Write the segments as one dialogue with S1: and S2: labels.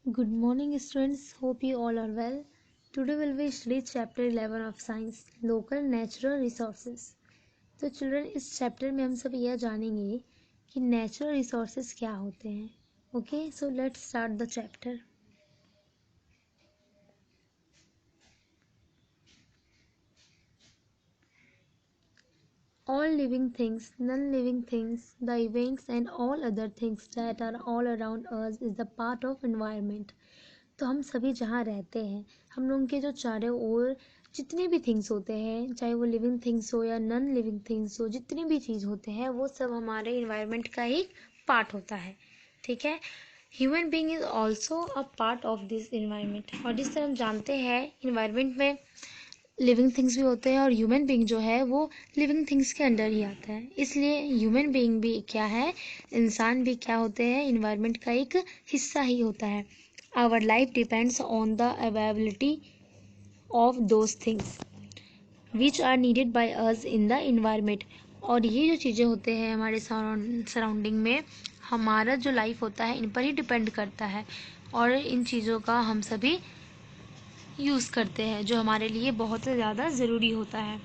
S1: Good morning, students. Hope you all are well. Today will be study chapter 11 of science, local natural resources. तो children, इस chapter में हम सब यह जानेंगे कि नेचुरल रिसोर्सेज क्या होते हैं. Okay, so let's start the chapter. All living things, non-living things, the events and all other things that are all around us is the part of environment. तो हम सभी जहाँ रहते हैं, हम लोगों के जो चारों ओर जितने भी थिंग्स होते हैं, चाहे वो लिविंग थिंग्स हो या नॉन लिविंग थिंग्स हो, जितनी भी चीज़ होते हैं वो सब हमारे इन्वायरमेंट का ही पार्ट होता है. ठीक है. Human being is also a part of this environment. और जिस तरह हम जानते हैं इन्वायरमेंट में लिविंग थिंग्स भी होते हैं और ह्यूमन बीइंग जो है वो लिविंग थिंग्स के अंडर ही आता है. इसलिए ह्यूमन बीइंग भी क्या है, इंसान भी क्या होते हैं, इन्वायरमेंट का एक हिस्सा ही होता है. Our life depends on the availability of those things which are needed by us in the environment. और ये जो चीज़ें होते हैं हमारे सराउंडिंग में, हमारा जो लाइफ होता है इन पर ही डिपेंड करता है और इन चीज़ों का हम सभी यूज़ करते हैं जो हमारे लिए बहुत ज़्यादा ज़रूरी होता है.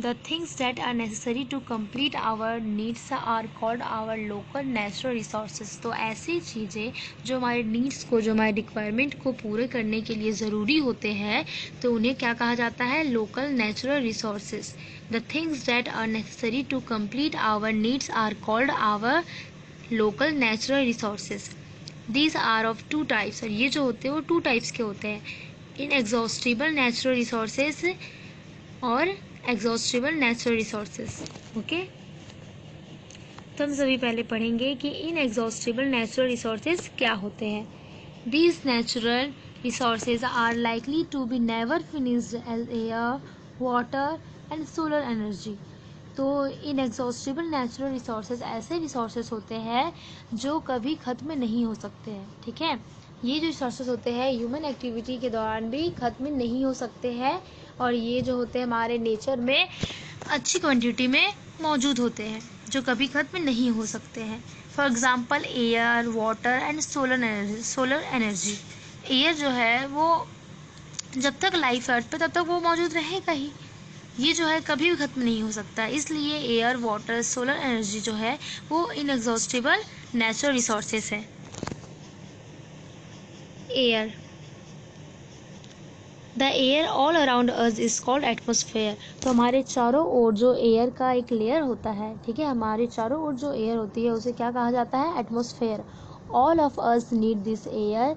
S1: The things that are necessary to complete our needs are called our local natural resources. तो ऐसी चीज़ें जो हमारे नीड्स को, जो हमारे रिक्वायरमेंट को पूरे करने के लिए ज़रूरी होते हैं, तो उन्हें क्या कहा जाता है, local natural resources. The things that are necessary to complete our needs are called our local natural resources. These are of two types. और ये जो होते हैं वो टू टाइप्स के होते हैं, इनएग्जॉस्टिबल नेचुरल रिसोर्सेज और एग्जॉस्टिबल नेचुरल रिसोर्सेज. ओके, तो हम सभी पहले पढ़ेंगे कि इनएग्जॉस्टिबल नेचुरल रिसोर्सेज क्या होते हैं. These natural resources are likely to be never finished as air, water and solar energy. तो इनएग्जॉस्टिबल नेचुरल रिसोर्सेज ऐसे रिसोर्सेज होते हैं जो कभी ख़त्म नहीं हो सकते हैं. ठीक है. ये जो रिसोर्सेज होते हैं ह्यूमन एक्टिविटी के दौरान भी ख़त्म नहीं हो सकते हैं और ये जो होते हैं हमारे नेचर में अच्छी क्वांटिटी में मौजूद होते हैं जो कभी ख़त्म नहीं हो सकते हैं. For example air, water and solar energy. Air जो है वो जब तक लाइफ है अर्थ पे तब तक वो मौजूद रहेगा ही. ये जो है कभी भी ख़त्म नहीं हो सकता. इसलिए एयर, वाटर, सोलर एनर्जी जो है वो इनएग्जॉस्टिबल नेचुरल रिसोर्सेज है. Air. The air all around us is called atmosphere. तो हमारे चारों ओर जो एयर का एक लेयर होता है, ठीक है, हमारे चारों ओर जो एयर होती है उसे क्या कहा जाता है, atmosphere. All of us need this air.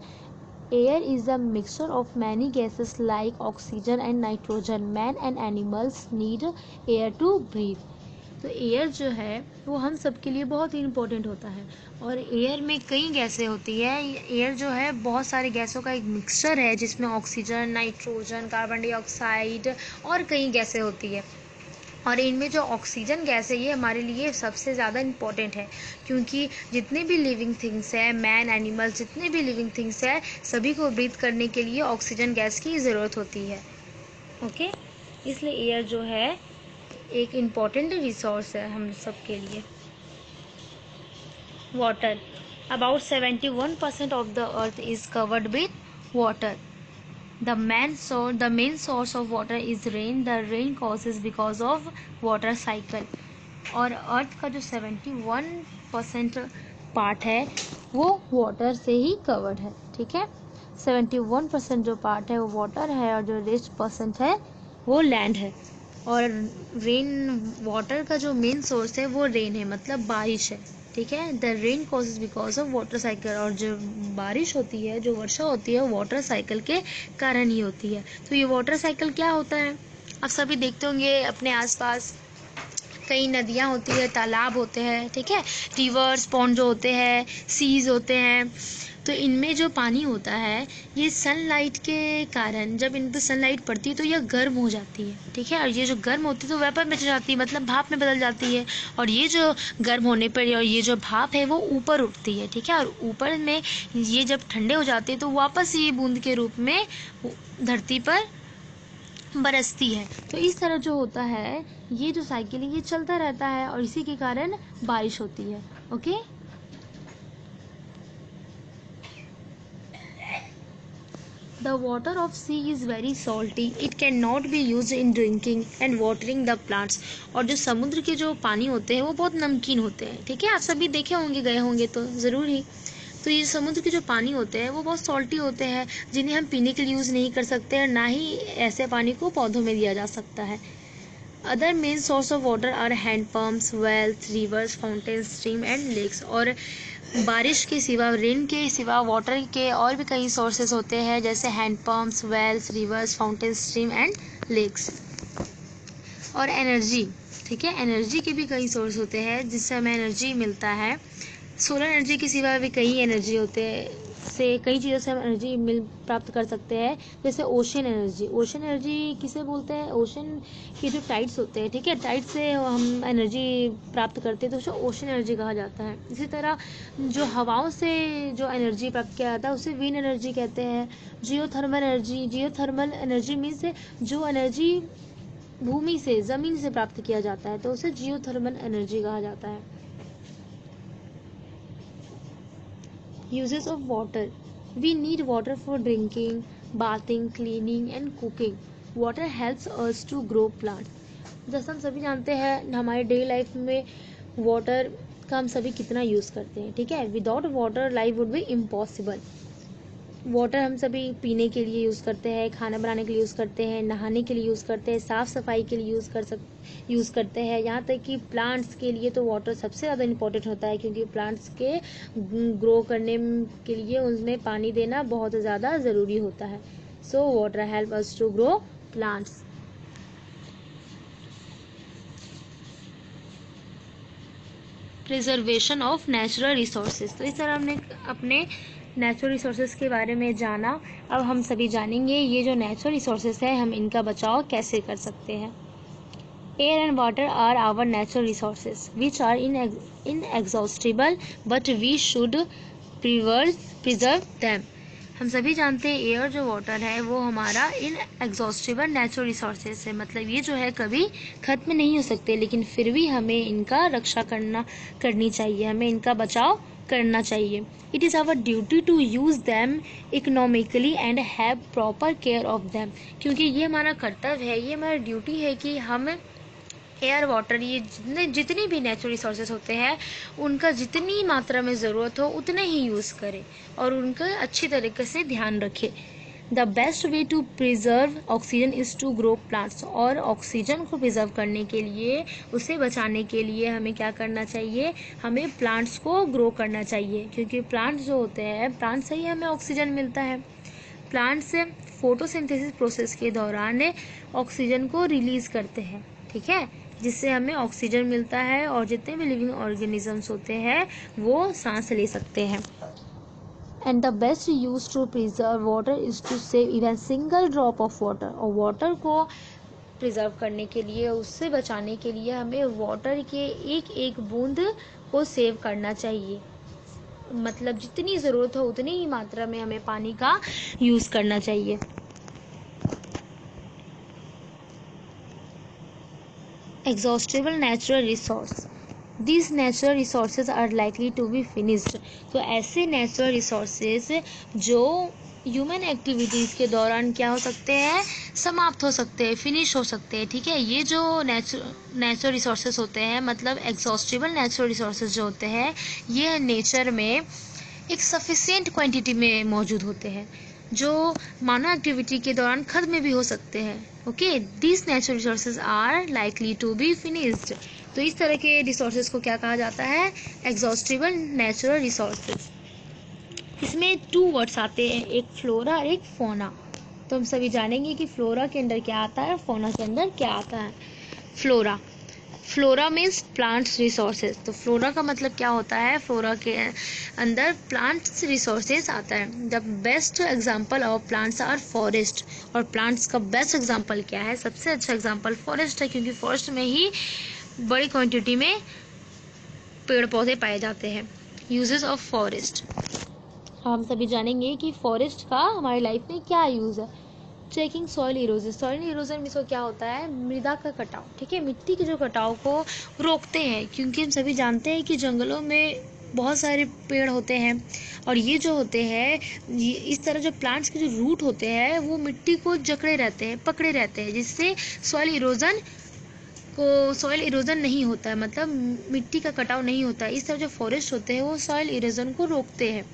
S1: Air is a mixture of many gases like oxygen and nitrogen. Man and animals need air to breathe. तो एयर जो है वो हम सब के लिए बहुत ही इम्पोर्टेंट होता है और एयर में कई गैसें होती है. एयर जो है बहुत सारे गैसों का एक मिक्सचर है जिसमें ऑक्सीजन, नाइट्रोजन, कार्बन डाइऑक्साइड और कई गैसें होती है. और इनमें जो ऑक्सीजन गैस है ये हमारे लिए सबसे ज़्यादा इम्पॉर्टेंट है क्योंकि जितने भी लिविंग थिंग्स हैं, मैन, एनिमल्स, जितने भी लिविंग थिंग्स हैं, सभी को ब्रीथ करने के लिए ऑक्सीजन गैस की ज़रूरत होती है. ओके, इसलिए एयर जो है एक इम्पॉर्टेंट रिसोर्स है हम सब के लिए. Water. About 71% of the earth is covered with water. The main source of water is rain. The rain causes because of water cycle. और अर्थ का जो 71% पार्ट है वो वाटर से ही कवर्ड है. ठीक है. 71% जो पार्ट है वो वाटर है और जो रेस्ट परसेंट है वो लैंड है. और रेन वाटर का जो मेन सोर्स है वो रेन है, मतलब बारिश है. ठीक है. The rain causes because of water cycle. और जो बारिश होती है, जो वर्षा होती है, वो वाटर साइकिल के कारण ही होती है. तो ये वाटर साइकिल क्या होता है, आप सभी देखते होंगे अपने आसपास कई नदियाँ होती है, तालाब होते हैं. ठीक है. रिवर्स, पॉन्ड जो होते हैं, सीज होते हैं. तो इनमें जो पानी होता है ये सनलाइट के कारण, जब इन पर सनलाइट पड़ती है तो यह गर्म हो जाती है. ठीक है. और ये जो गर्म होती है तो वेपर में चली जाती है, मतलब भाप में बदल जाती है. और ये जो गर्म होने पर और ये जो भाप है वो ऊपर उठती है. ठीक है. और ऊपर में ये जब ठंडे हो जाते हैं तो वापस ये बूंद के रूप में धरती पर बरसती है. तो इस तरह जो होता है ये जो साइकिल है ये चलता रहता है और इसी के कारण बारिश होती है. Okay. The water of sea is very salty, it can not be use in drinking and watering the plants. और जो समुद्र के जो पानी होते हैं वो बहुत नमकीन होते हैं, ठीक है, आप सभी देखे होंगे, गए होंगे तो ज़रूर ही। तो ये समुद्र के जो पानी होते हैं वो बहुत सॉल्टी होते हैं, जिन्हें हम पीने के लिए यूज़ नहीं कर सकते और ना ही ऐसे पानी को पौधों में दिया जा सकता है। Other main source of water are hand pumps, wells, rivers, fountains, stream and lakes. और बारिश के सिवा, रेन के सिवा वाटर के और भी कई सोर्सेज होते हैं, जैसे hand pumps, wells, rivers, fountains, stream and lakes. और एनर्जी, ठीक है, एनर्जी के भी कई सोर्स होते हैं जिससे हमें एनर्जी मिलता है। सोलर एनर्जी के सिवा भी कई एनर्जी होते हैं, से कई चीज़ों से हम एनर्जी प्राप्त कर सकते हैं, जैसे ओशन एनर्जी। ओशन एनर्जी किसे बोलते हैं? ओशन के जो टाइड्स होते हैं, ठीक है, टाइड से हम एनर्जी प्राप्त करते हैं तो उसे ओशन एनर्जी कहा जाता है। इसी तरह जो हवाओं से जो एनर्जी प्राप्त किया जाता है उसे विंड एनर्जी कहते हैं। Geothermal energy, geothermal energy means जो एनर्जी भूमि से, ज़मीन से प्राप्त किया जाता है तो उसे जियोथर्मल एनर्जी कहा जाता है। Uses of water. We need water for drinking, bathing, cleaning and cooking. Water helps us to grow plants. जैसा हम सभी जानते हैं हमारे डेली लाइफ में वाटर का हम सभी कितना यूज़ करते हैं, ठीक है। Without water life would be impossible. Water हम सभी पीने के लिए यूज़ करते हैं, खाना बनाने के लिए यूज़ करते हैं, नहाने के लिए यूज़ करते हैं, साफ़ सफाई के लिए यूज़ करते हैं। यहाँ तक कि प्लांट्स के लिए तो वाटर सबसे ज़्यादा इम्पोर्टेंट होता है, क्योंकि प्लांट्स के ग्रो करने के लिए उनमें पानी देना बहुत ज़्यादा ज़रूरी होता है। So water help us to grow plants. Preservation of natural resources. तो इस तरह हमने अपने नेचुरल रिसोर्सेज के बारे में जाना। अब हम सभी जानेंगे ये जो नेचुरल रिसोर्सेज है हम इनका बचाव कैसे कर सकते हैं। Air and water are our natural resources which are inexhaustible but we should preserve them. हम सभी जानते हैं एयर जो वाटर है वो हमारा इनएग्जॉस्टिबल नेचुरल रिसोर्सेज है, मतलब ये जो है कभी खत्म नहीं हो सकते, लेकिन फिर भी हमें इनका रक्षा करनी चाहिए, हमें इनका बचाव करना चाहिए। It is our duty to use them economically and have proper care of them. क्योंकि ये हमारा कर्तव्य है, ये हमारी ड्यूटी है कि हम एयर, वाटर, ये जितने भी नेचुरल रिसोर्सेज होते हैं उनका जितनी मात्रा में ज़रूरत हो उतने ही यूज़ करें और उनका अच्छी तरीके से ध्यान रखें। The best way to preserve oxygen is to grow plants. और ऑक्सीजन को प्रिजर्व करने के लिए, उसे बचाने के लिए हमें क्या करना चाहिए? हमें प्लांट्स को ग्रो करना चाहिए, क्योंकि प्लांट्स जो होते हैं, प्लांट से ही हमें ऑक्सीजन मिलता है। प्लांट्स फोटोसिंथेसिस प्रोसेस के दौरान ऑक्सीजन को रिलीज़ करते हैं, ठीक है, जिससे हमें ऑक्सीजन मिलता है और जितने भी लिविंग ऑर्गेनिजम्स होते हैं वो सांस ले सकते हैं। And the best use to preserve water is to save even single drop of water. और वाटर को प्रिजर्व करने के लिए, उससे बचाने के लिए हमें वाटर के एक एक बूंद को सेव करना चाहिए, मतलब जितनी ज़रूरत हो उतनी ही मात्रा में हमें पानी का यूज़ करना चाहिए। Exhaustible natural resource. These natural resources are likely to be finished. तो ऐसे नेचुरल रिसोर्सेज जो ह्यूमन एक्टिविटीज़ के दौरान क्या हो सकते हैं? समाप्त हो सकते हैं, फिनिश हो सकते हैं, ठीक है। ये जो नेचुरल रिसोर्सेज होते हैं, मतलब एग्जॉस्टिबल नेचुरल रिसोर्सेज जो होते हैं, ये नेचर में एक सफिशिएंट क्वांटिटी में मौजूद होते हैं, जो मानव एक्टिविटी के दौरान खत्म भी हो सकते हैं। Okay, this natural resources are likely to be finished. तो इस तरह के रिसोर्सेज को क्या कहा जाता है? Exhaustible natural resources. इसमें 2 वर्ड्स आते हैं, एक फ्लोरा और एक फोना। तो हम सभी जानेंगे कि फ्लोरा के अंदर क्या आता है, फोना के अंदर क्या आता है। Flora, flora means plants resources. तो फ्लोरा का मतलब क्या होता है? फ्लोरा के अंदर प्लांट्स रिसोर्सेज आता है। The best example of plants are forest. और प्लांट्स का बेस्ट एग्जाम्पल क्या है? सबसे अच्छा एग्जाम्पल फॉरेस्ट है, क्योंकि फॉरेस्ट में ही बड़ी क्वांटिटी में पेड़ पौधे पाए जाते हैं। यूजेस ऑफ फॉरेस्ट, हम सभी जानेंगे कि फॉरेस्ट का हमारी लाइफ में क्या यूज़ है। Checking soil erosion. Soil erosion में क्या होता है? मृदा का कटाव, ठीक है, मिट्टी के जो कटाव को रोकते हैं, क्योंकि हम सभी जानते हैं कि जंगलों में बहुत सारे पेड़ होते हैं, और ये जो होते हैं, ये इस तरह जो प्लांट्स के जो रूट होते हैं वो मिट्टी को जकड़े रहते हैं, पकड़े रहते हैं, जिससे सॉइल इरोजन नहीं होता है, मतलब मिट्टी का कटाव नहीं होता है। इस तरह जो फॉरेस्ट होते हैं वो सॉइल इरोजन को रोकते हैं।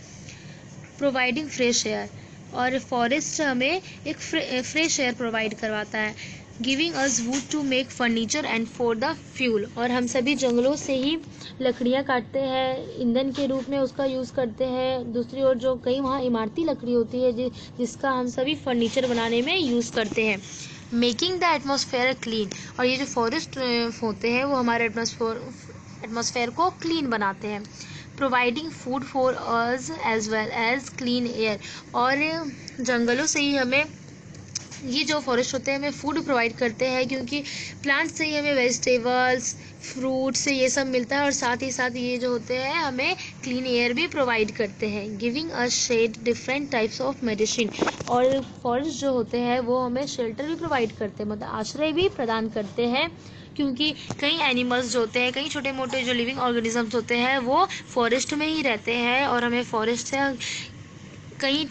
S1: प्रोवाइडिंग फ्रेश एयर, और फॉरेस्ट हमें एक फ्रेश एयर प्रोवाइड करवाता है। Giving us wood to make furniture and for the fuel, और हम सभी जंगलों से ही लकड़ियाँ काटते हैं, ईंधन के रूप में उसका यूज़ करते हैं। दूसरी ओर जो कई वहाँ इमारती लकड़ी होती है जिसका हम सभी फर्नीचर बनाने में यूज़ करते हैं। मेकिंग द एटमॉस्फेयर क्लीन, और ये जो फॉरेस्ट होते हैं वो हमारे एटमॉस्फेयर को क्लीन बनाते हैं। Providing food for us as well as clean air, और जंगलों से ही हमें, ये जो फॉरेस्ट होते हैं हमें फूड प्रोवाइड करते हैं, क्योंकि प्लांट से ही हमें वेजिटेबल्स, फ्रूट से ये सब मिलता है, और साथ ही साथ ये जो होते हैं हमें क्लीन एयर भी प्रोवाइड करते हैं। Giving us shade, different types of medicine, और फॉरेस्ट जो होते हैं वो हमें शेल्टर भी प्रोवाइड करते हैं, मतलब आश्रय भी प्रदान करते हैं, क्योंकि कई एनिमल्स जो होते हैं, कई छोटे मोटे जो लिविंग ऑर्गेनिजम्स होते हैं वो फॉरेस्ट में ही रहते हैं, और हमें फॉरेस्ट से कई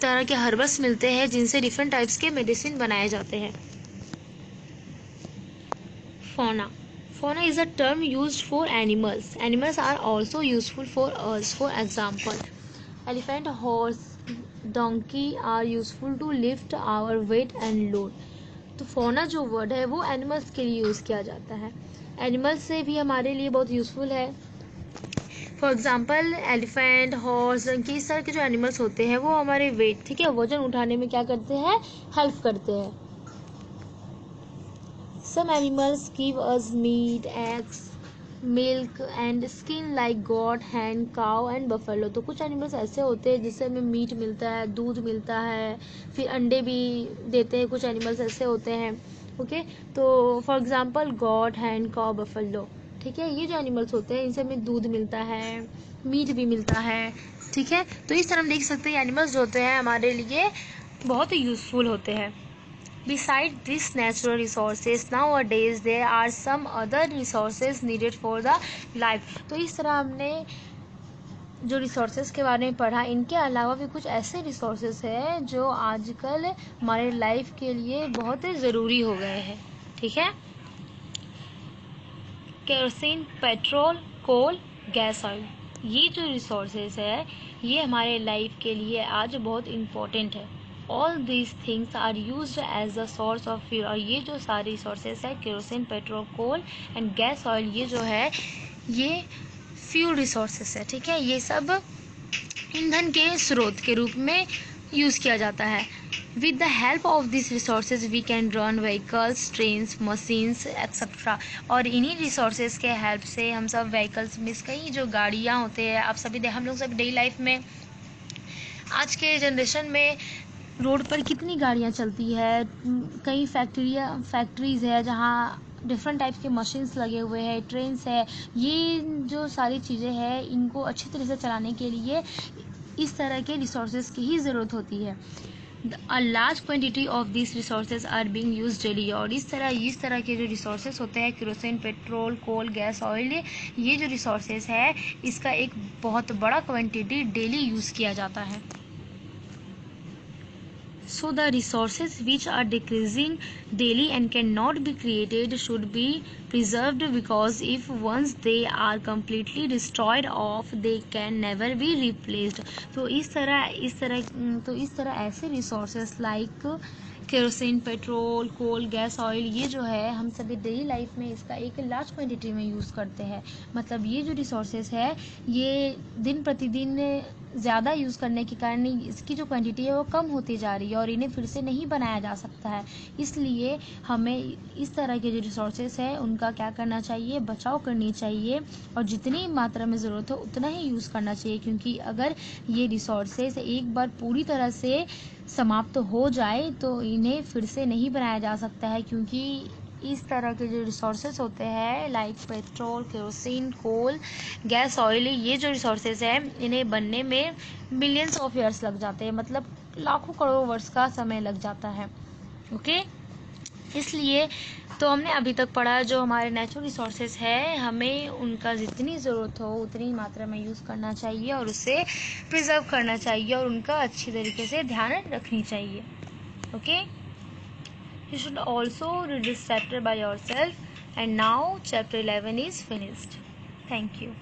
S1: तरह के हर्बस मिलते हैं जिनसे डिफरेंट टाइप्स के मेडिसिन बनाए जाते हैं। Fauna. Fauna is a term used for animals. Animals are also useful for us. For example, elephant, horse, donkey are useful to lift our weight and load. तो fauna जो word है वो animals के लिए use किया जाता है। Animals से भी हमारे लिए बहुत यूज़फुल है। फॉर एग्जाम्पल एलिफेंट, हॉर्स, इस तरह के जो एनिमल्स होते हैं वो हमारे वेट, ठीक है, वजन उठाने में क्या करते हैं, हेल्प करते हैं। Some animals give us meat, eggs, milk and skin like goat, hen, cow and buffalo. तो कुछ एनिमल्स ऐसे होते हैं जिससे हमें मीट मिलता है, दूध मिलता है, फिर अंडे भी देते हैं। कुछ एनिमल्स ऐसे होते हैं, ओके। तो for example got, hen, cow, buffalo, ठीक है, ये जो एनिमल्स होते हैं इनसे हमें दूध मिलता है, मीट भी मिलता है, ठीक है। तो इस तरह हम देख सकते हैं एनिमल्स जो होते हैं हमारे लिए बहुत ही यूज़फुल होते हैं। Besides these natural resources, nowadays there are some other resources needed for the life. तो इस तरह हमने जो रिसोर्सेज के बारे में पढ़ा, इनके अलावा भी कुछ ऐसे रिसोर्सेज हैं जो आजकल हमारे लाइफ के लिए बहुत ज़रूरी हो गए हैं, ठीक है। Kerosene, petrol, coal, gas oil, ये जो रिसोर्सेज है ये हमारे लाइफ के लिए आज बहुत इम्पोर्टेंट है। All these things are used as a source of fuel, और ये जो सारे रिसोर्सेज है kerosene, petrol, coal and gas oil, ये जो है ये फ्यूल रिसोर्सेज है, ठीक है। ये सब ईंधन के स्रोत के रूप में यूज़ किया जाता है। With the help of this resources we can run vehicles, trains, machines etcetera, और इन्हीं रिसोर्सेज के हेल्प से हम सब व्हीकल्स मिस, कई जो गाड़ियाँ होते हैं, आप सभी हम लोग सब डेली लाइफ में, आज के जनरेशन में रोड पर कितनी गाड़ियाँ चलती है, कई फैक्ट्रीज़ है जहाँ डिफरेंट टाइप्स के मशीन्स लगे हुए हैं, ट्रेन्स है, ये जो सारी चीज़ें हैं इनको अच्छी तरह से चलाने के लिए इस तरह के रिसोर्सेज की ही ज़रूरत होती है। A large quantity of this resources are being used daily, और इस तरह के जो रिसोर्सेज होते हैं kerosene, petrol, coal, gas oil, ये जो रिसोर्सेज है इसका एक बहुत बड़ा क्वान्टिटी डेली यूज़ किया जाता है। So the resources which are decreasing daily and cannot be created should be preserved, because if once they are completely destroyed off they can never be replaced. तो इस तरह ऐसे resources like kerosene, petrol, coal, gas oil, ये जो है हम सभी daily life में इसका एक लार्ज क्वांटिटी में यूज़ करते हैं। मतलब ये जो रिसोर्सेज है ये दिन प्रतिदिन ज़्यादा यूज़ करने के कारण इसकी जो क्वांटिटी है वो कम होती जा रही है, और इन्हें फिर से नहीं बनाया जा सकता है। इसलिए हमें इस तरह के जो रिसोर्सेज है उनका क्या करना चाहिए, बचाव करनी चाहिए, और जितनी मात्रा में ज़रूरत हो उतना ही यूज़ करना चाहिए, क्योंकि अगर ये रिसोर्सेज एक बार पूरी तरह से समाप्त हो जाए तो इन्हें फिर से नहीं बनाया जा सकता है, क्योंकि इस तरह के जो रिसोर्सेज होते हैं लाइक पेट्रोल, केरोसिन, कोल, गैस ऑयल, ये जो रिसोर्सेज हैं इन्हें बनने में मिलियंस ऑफ ईयर्स लग जाते हैं, मतलब लाखों करोड़ों वर्ष का समय लग जाता है, ओके। इसलिए तो हमने अभी तक पढ़ा जो हमारे नेचुरल रिसोर्सेज है हमें उनका जितनी ज़रूरत हो उतनी मात्रा में यूज़ करना चाहिए और उसे प्रिजर्व करना चाहिए और उनका अच्छी तरीके से ध्यान रखनी चाहिए. Okay, you should also read this chapter by yourself. And now chapter 11 is finished. Thank you.